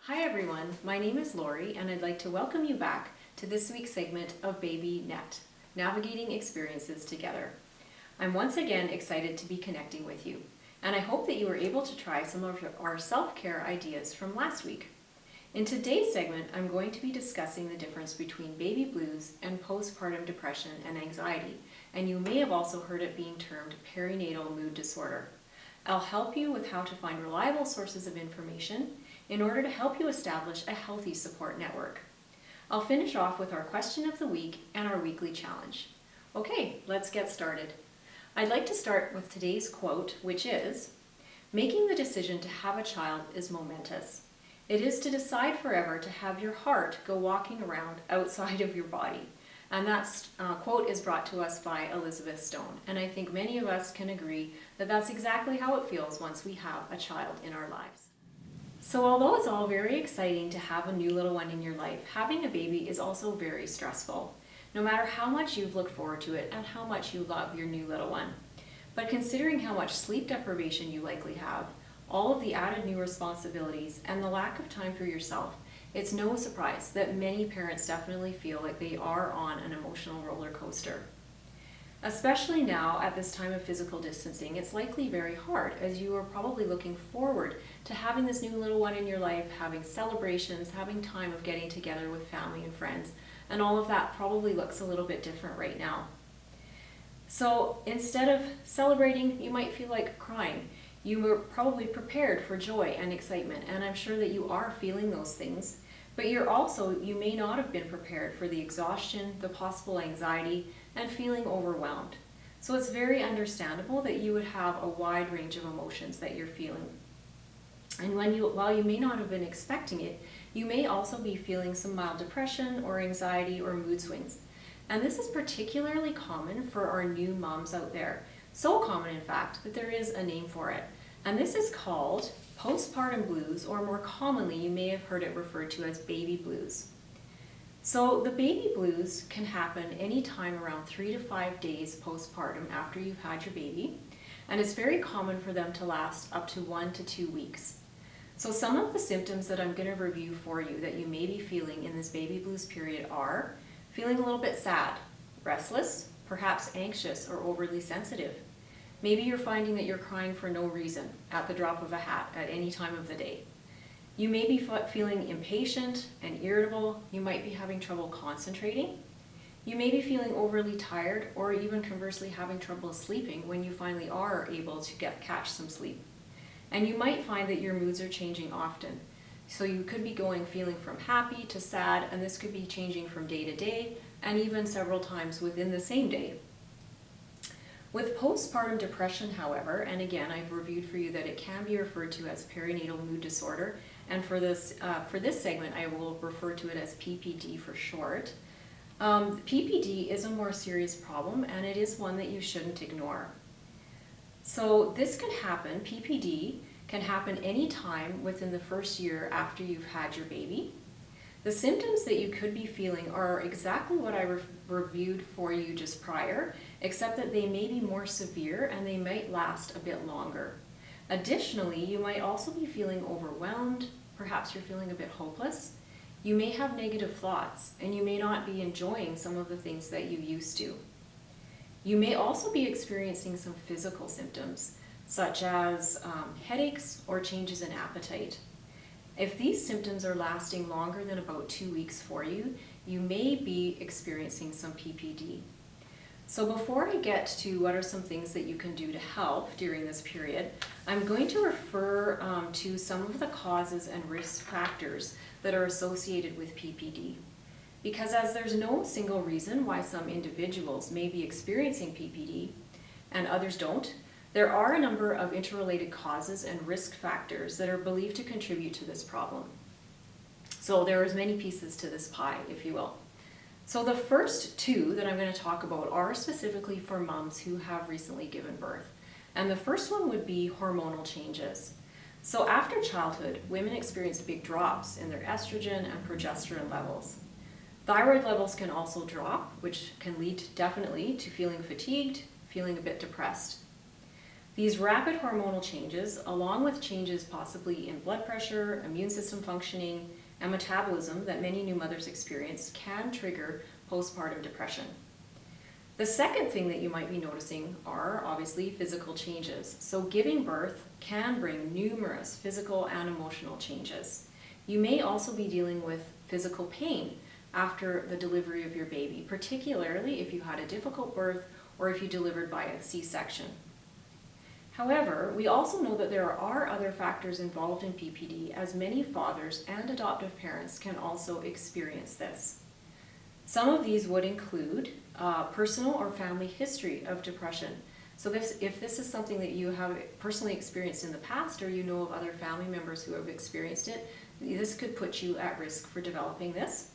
Hi everyone, my name is Lori and I'd like to welcome you back to this week's segment of Baby Net, Navigating Experiences Together. I'm once again excited to be connecting with you, and I hope that you were able to try some of our self-care ideas from last week. In today's segment, I'm going to be discussing the difference between baby blues and postpartum depression and anxiety, and you may have also heard it being termed perinatal mood disorder. I'll help you with how to find reliable sources of information in order to help you establish a healthy support network. I'll finish off with our question of the week and our weekly challenge. Okay, let's get started. I'd like to start with today's quote, which is, "Making the decision to have a child is momentous. It is to decide forever to have your heart go walking around outside of your body." And that quote is brought to us by Elizabeth Stone. And I think many of us can agree that that's exactly how it feels once we have a child in our lives. So although it's all very exciting to have a new little one in your life, having a baby is also very stressful, no matter how much you've looked forward to it and how much you love your new little one. But considering how much sleep deprivation you likely have, all of the added new responsibilities, and the lack of time for yourself, it's no surprise that many parents definitely feel like they are on an emotional roller coaster. Especially now at this time of physical distancing, it's likely very hard as you are probably looking forward to having this new little one in your life, having celebrations, having time of getting together with family and friends, and all of that probably looks a little bit different right now. So instead of celebrating, you might feel like crying. You were probably prepared for joy and excitement, and I'm sure that you are feeling those things, but you may not have been prepared for the exhaustion, the possible anxiety, and feeling overwhelmed. So it's very understandable that you would have a wide range of emotions that you're feeling. And while you may not have been expecting it, you may also be feeling some mild depression or anxiety or mood swings. And this is particularly common for our new moms out there. So common, in fact, that there is a name for it. And this is called postpartum blues, or more commonly, you may have heard it referred to as baby blues. So the baby blues can happen anytime around 3 to 5 days postpartum after you've had your baby, and it's very common for them to last up to 1 to 2 weeks. So some of the symptoms that I'm going to review for you that you may be feeling in this baby blues period are feeling a little bit sad, restless, perhaps anxious or overly sensitive. Maybe you're finding that you're crying for no reason at the drop of a hat at any time of the day. You may be feeling impatient and irritable. You might be having trouble concentrating. You may be feeling overly tired, or even conversely having trouble sleeping when you finally are able to catch some sleep. And you might find that your moods are changing often. So you could be feeling from happy to sad, and this could be changing from day to day and even several times within the same day. With postpartum depression, however, and again, I've reviewed for you that it can be referred to as perinatal mood disorder, and for this segment, I will refer to it as PPD for short. PPD is a more serious problem, and it is one that you shouldn't ignore. So this can happen, PPD can happen anytime within the first year after you've had your baby. The symptoms that you could be feeling are exactly what I reviewed for you just prior, except that they may be more severe and they might last a bit longer. Additionally, you might also be feeling overwhelmed, perhaps you're feeling a bit hopeless. You may have negative thoughts, and you may not be enjoying some of the things that you used to. You may also be experiencing some physical symptoms, such as headaches or changes in appetite. If these symptoms are lasting longer than about 2 weeks for you, you may be experiencing some PPD. So before I get to what are some things that you can do to help during this period, I'm going to refer to some of the causes and risk factors that are associated with PPD. Because as there's no single reason why some individuals may be experiencing PPD and others don't, there are a number of interrelated causes and risk factors that are believed to contribute to this problem. So there are as many pieces to this pie, if you will. So the first two that I'm going to talk about are specifically for moms who have recently given birth. And the first one would be hormonal changes. So after childhood, women experience big drops in their estrogen and progesterone levels. Thyroid levels can also drop, which can lead definitely to feeling fatigued, feeling a bit depressed. These rapid hormonal changes, along with changes possibly in blood pressure, immune system functioning, and metabolism that many new mothers experience, can trigger postpartum depression. The second thing that you might be noticing are obviously physical changes. So giving birth can bring numerous physical and emotional changes. You may also be dealing with physical pain after the delivery of your baby, particularly if you had a difficult birth or if you delivered by a C-section. However, we also know that there are other factors involved in PPD, as many fathers and adoptive parents can also experience this. Some of these would include personal or family history of depression. So if this is something that you have personally experienced in the past, or you know of other family members who have experienced it, this could put you at risk for developing this.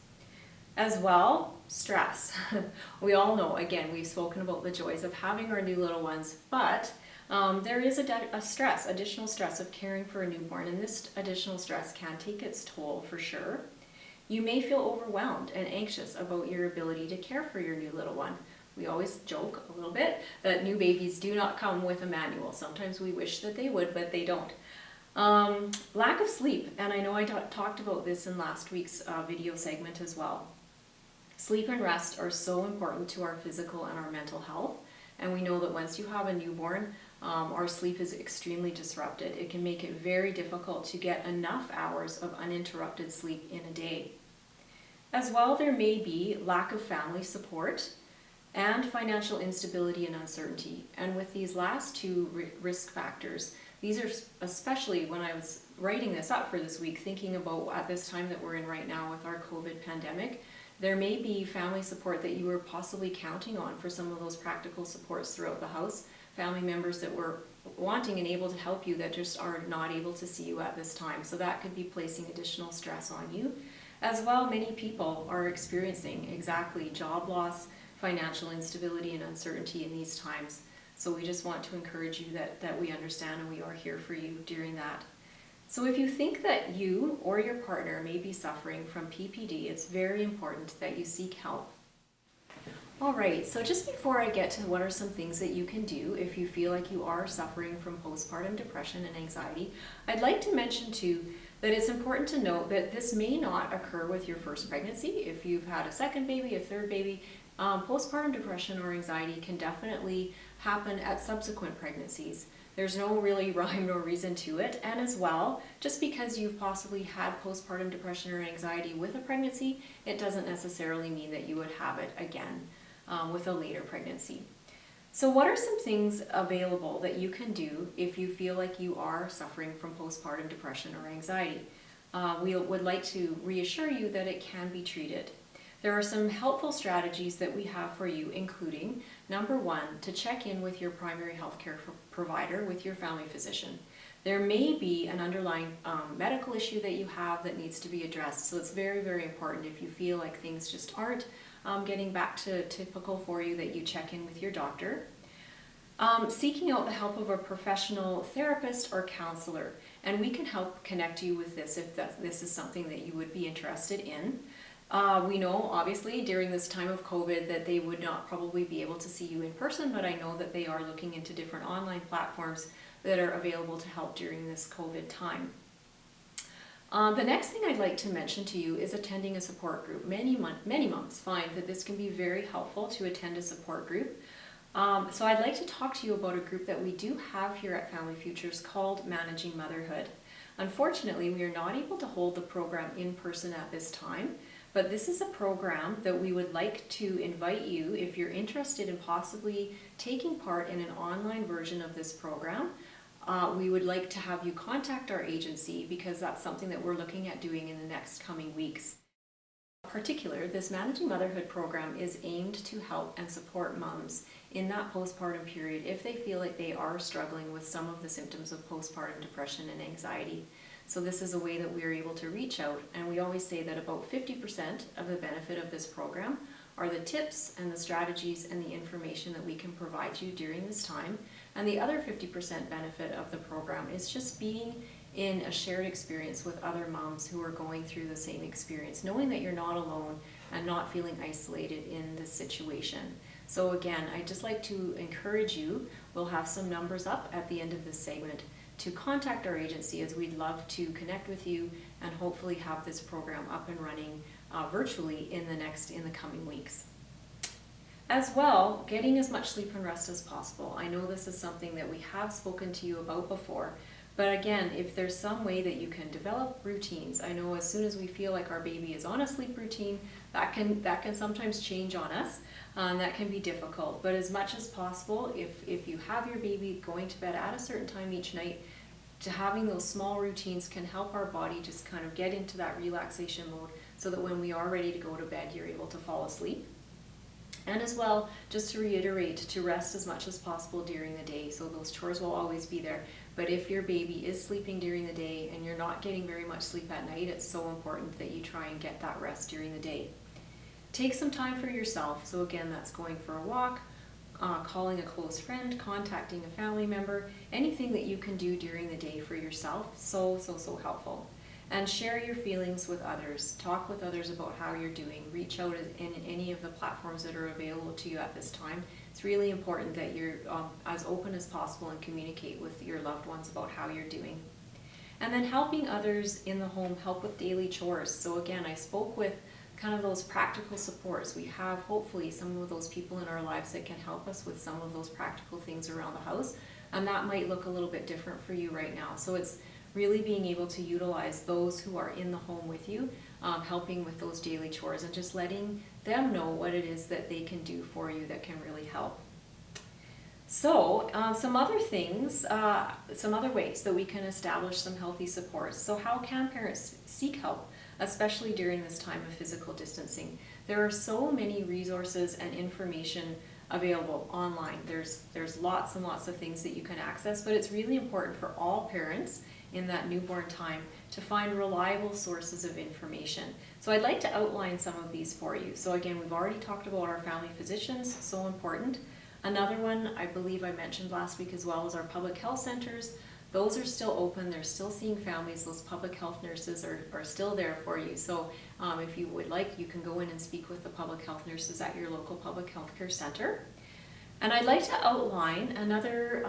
As well, stress. We all know, again, we've spoken about the joys of having our new little ones, but there is additional stress of caring for a newborn, and this additional stress can take its toll for sure. You may feel overwhelmed and anxious about your ability to care for your new little one. We always joke a little bit that new babies do not come with a manual. Sometimes we wish that they would, but they don't. Lack of sleep, and I know I talked about this in last week's video segment as well. Sleep and rest are so important to our physical and our mental health, and we know that once you have a newborn, our sleep is extremely disrupted. It can make it very difficult to get enough hours of uninterrupted sleep in a day. As well, there may be lack of family support and financial instability and uncertainty. And with these last two risk factors, these are especially when I was writing this up for this week, thinking about at this time that we're in right now with our COVID pandemic, there may be family support that you were possibly counting on for some of those practical supports throughout the house, family members that were wanting and able to help you that just are not able to see you at this time. So that could be placing additional stress on you. As well, many people are experiencing exactly job loss, financial instability, and uncertainty in these times. So we just want to encourage you that we understand and we are here for you during that. So if you think that you or your partner may be suffering from PPD, it's very important that you seek help. All right, so just before I get to what are some things that you can do if you feel like you are suffering from postpartum depression and anxiety, I'd like to mention too that it's important to note that this may not occur with your first pregnancy. If you've had a second baby, a third baby, postpartum depression or anxiety can definitely happen at subsequent pregnancies. There's no really rhyme or reason to it. And as well, just because you've possibly had postpartum depression or anxiety with a pregnancy, it doesn't necessarily mean that you would have it again with a later pregnancy. So what are some things available that you can do if you feel like you are suffering from postpartum depression or anxiety? We would like to reassure you that it can be treated. There are some helpful strategies that we have for you, including, number one, to check in with your primary healthcare provider, with your family physician. There may be an underlying medical issue that you have that needs to be addressed, so it's very, very important if you feel like things just aren't getting back to typical for you that you check in with your doctor. Seeking out the help of a professional therapist or counselor, and we can help connect you with this if this is something that you would be interested in. We know, obviously, during this time of COVID that they would not probably be able to see you in person, but I know that they are looking into different online platforms that are available to help during this COVID time. The next thing I'd like to mention to you is attending a support group. Many moms find that this can be very helpful to attend a support group. So I'd like to talk to you about a group that we do have here at Family Futures called Managing Motherhood. Unfortunately, we are not able to hold the program in person at this time, but this is a program that we would like to invite you, if you're interested in possibly taking part in an online version of this program, we would like to have you contact our agency because that's something that we're looking at doing in the next coming weeks. In particular, this Managing Motherhood program is aimed to help and support moms in that postpartum period if they feel like they are struggling with some of the symptoms of postpartum depression and anxiety. So this is a way that we are able to reach out, and we always say that about 50% of the benefit of this program are the tips and the strategies and the information that we can provide you during this time, and the other 50% benefit of the program is just being in a shared experience with other moms who are going through the same experience, knowing that you're not alone and not feeling isolated in this situation. So again, I'd just like to encourage you, we'll have some numbers up at the end of this segment, to contact our agency, as we'd love to connect with you and hopefully have this program up and running virtually in the coming weeks. As well, getting as much sleep and rest as possible. I know this is something that we have spoken to you about before, but again, if there's some way that you can develop routines, I know as soon as we feel like our baby is on a sleep routine, that can sometimes change on us. That can be difficult, but as much as possible, if you have your baby going to bed at a certain time each night, to having those small routines can help our body just kind of get into that relaxation mode, so that when we are ready to go to bed, you're able to fall asleep. And as well, just to reiterate, to rest as much as possible during the day. So those chores will always be there. But if your baby is sleeping during the day and you're not getting very much sleep at night, it's so important that you try and get that rest during the day. Take some time for yourself. So again, that's going for a walk, calling a close friend, contacting a family member, anything that you can do during the day for yourself. So helpful. And share your feelings with others. Talk with others about how you're doing. Reach out in any of the platforms that are available to you at this time. It's really important that you're as open as possible and communicate with your loved ones about how you're doing. And then helping others in the home, help with daily chores. So again, I spoke with kind of those practical supports. We have hopefully some of those people in our lives that can help us with some of those practical things around the house. And that might look a little bit different for you right now. So it's really being able to utilize those who are in the home with you, helping with those daily chores and just letting them know what it is that they can do for you that can really help. So some other things, some other ways that we can establish some healthy supports. So how can parents seek help, especially during this time of physical distancing? There are so many resources and information available online. There's lots and lots of things that you can access, but it's really important for all parents in that newborn time to find reliable sources of information. So I'd like to outline some of these for you. So again, we've already talked about our family physicians, so important. Another one I believe I mentioned last week as well is our public health centers. Those are still open, they're still seeing families, those public health nurses are still there for you. So if you would like, you can go in and speak with the public health nurses at your local public health care center. And I'd like to outline another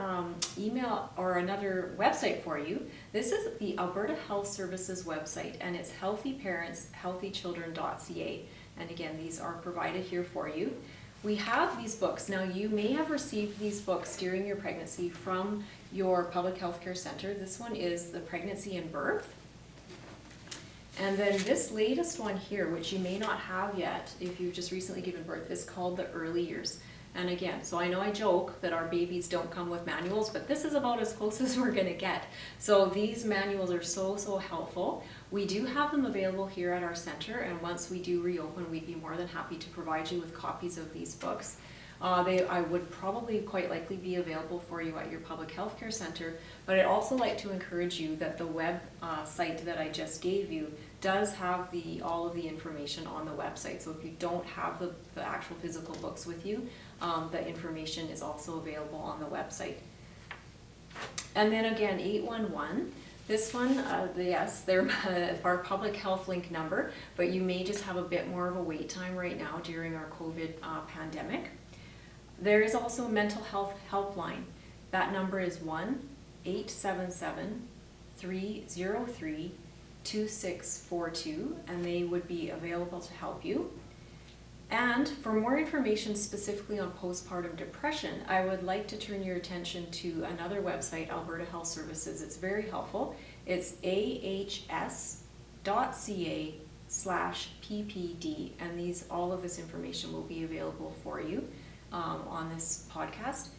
email or another website for you. This is the Alberta Health Services website, and it's healthyparentshealthychildren.ca. And again, these are provided here for you. We have these books. Now, you may have received these books during your pregnancy from your public health care center. This one is the Pregnancy and Birth. And then this latest one here, which you may not have yet if you've just recently given birth, is called The Early Years. And again, so I know I joke that our babies don't come with manuals, but this is about as close as we're going to get. So these manuals are so helpful. We do have them available here at our center, and once we do reopen, we'd be more than happy to provide you with copies of these books. I would probably quite likely be available for you at your public health care center, but I'd also like to encourage you that the web site that I just gave you does have all of the information on the website. So if you don't have the actual physical books with you, the information is also available on the website. And then again, 811. This one, yes, they're our public health link number, but you may just have a bit more of a wait time right now during our COVID pandemic. There is also a mental health helpline. That number is 1-877-303-2642, and they would be available to help you. And for more information specifically on postpartum depression, I would like to turn your attention to another website, Alberta Health Services. It's very helpful. It's ahs.ca/ppd, and all of this information will be available for you on this podcast.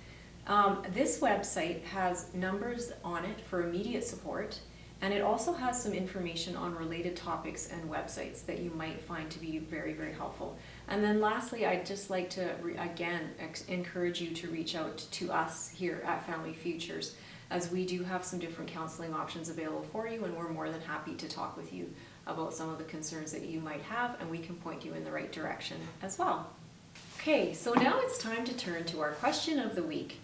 This website has numbers on it for immediate support, and it also has some information on related topics and websites that you might find to be very helpful. And then lastly, I'd just like to again encourage you to reach out to us here at Family Futures, as we do have some different counseling options available for you, and we're more than happy to talk with you about some of the concerns that you might have, and we can point you in the right direction as well. Okay, so now it's time to turn to our question of the week.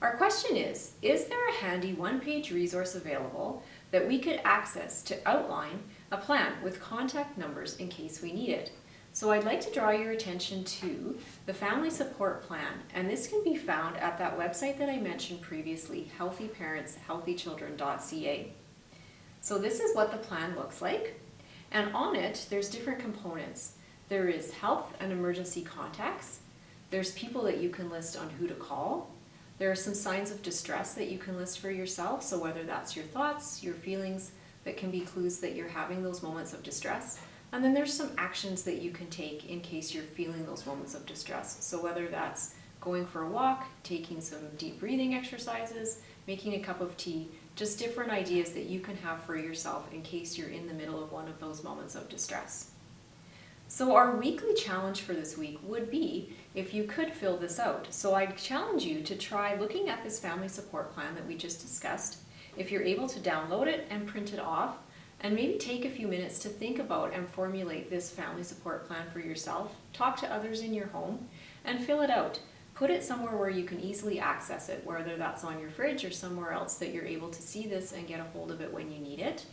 Our question is there a handy one-page resource available that we could access to outline a plan with contact numbers in case we need it? So I'd like to draw your attention to the Family Support Plan, and this can be found at that website that I mentioned previously, healthyparentshealthychildren.ca. So this is what the plan looks like, and on it there's different components. There is health and emergency contacts, there's people that you can list on who to call, there are some signs of distress that you can list for yourself, so whether that's your thoughts, your feelings, that can be clues that you're having those moments of distress. And then there's some actions that you can take in case you're feeling those moments of distress. So whether that's going for a walk, taking some deep breathing exercises, making a cup of tea, just different ideas that you can have for yourself in case you're in the middle of one of those moments of distress. So our weekly challenge for this week would be if you could fill this out. So I challenge you to try looking at this family support plan that we just discussed. If you're able to download it and print it off, and maybe take a few minutes to think about and formulate this family support plan for yourself, talk to others in your home, and fill it out. Put it somewhere where you can easily access it, whether that's on your fridge or somewhere else that you're able to see this and get a hold of it when you need it.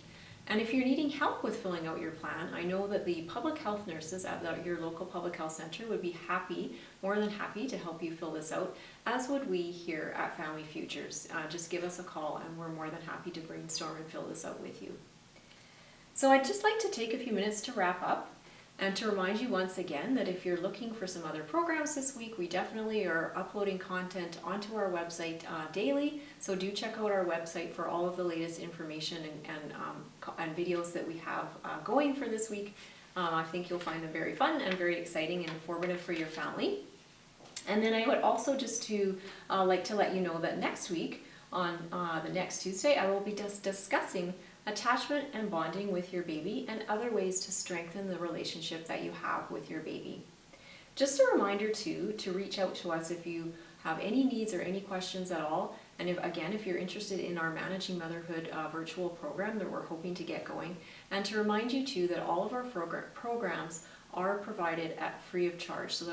And if you're needing help with filling out your plan, I know that the public health nurses at your local public health center would be more than happy to help you fill this out, as would we here at Family Futures. Just give us a call and we're more than happy to brainstorm and fill this out with you. So I'd just like to take a few minutes to wrap up and to remind you once again that if you're looking for some other programs this week, we definitely are uploading content onto our website daily. So do check out our website for all of the latest information and videos that we have going for this week. I think you'll find them very fun and very exciting and informative for your family. And then I would also just like to let you know that next week, on the next Tuesday, I will be discussing attachment and bonding with your baby and other ways to strengthen the relationship that you have with your baby. Just a reminder too, to reach out to us if you have any needs or any questions at all. And if you're interested in our Managing Motherhood virtual program that we're hoping to get going. And to remind you too that all of our programs are provided at free of charge. So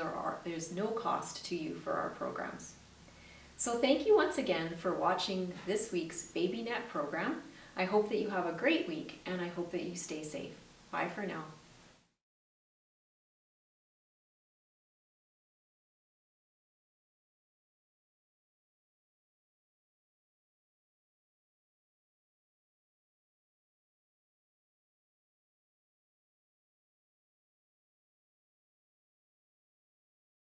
there's no cost to you for our programs. So thank you once again for watching this week's BabyNet program. I hope that you have a great week and I hope that you stay safe. Bye for now.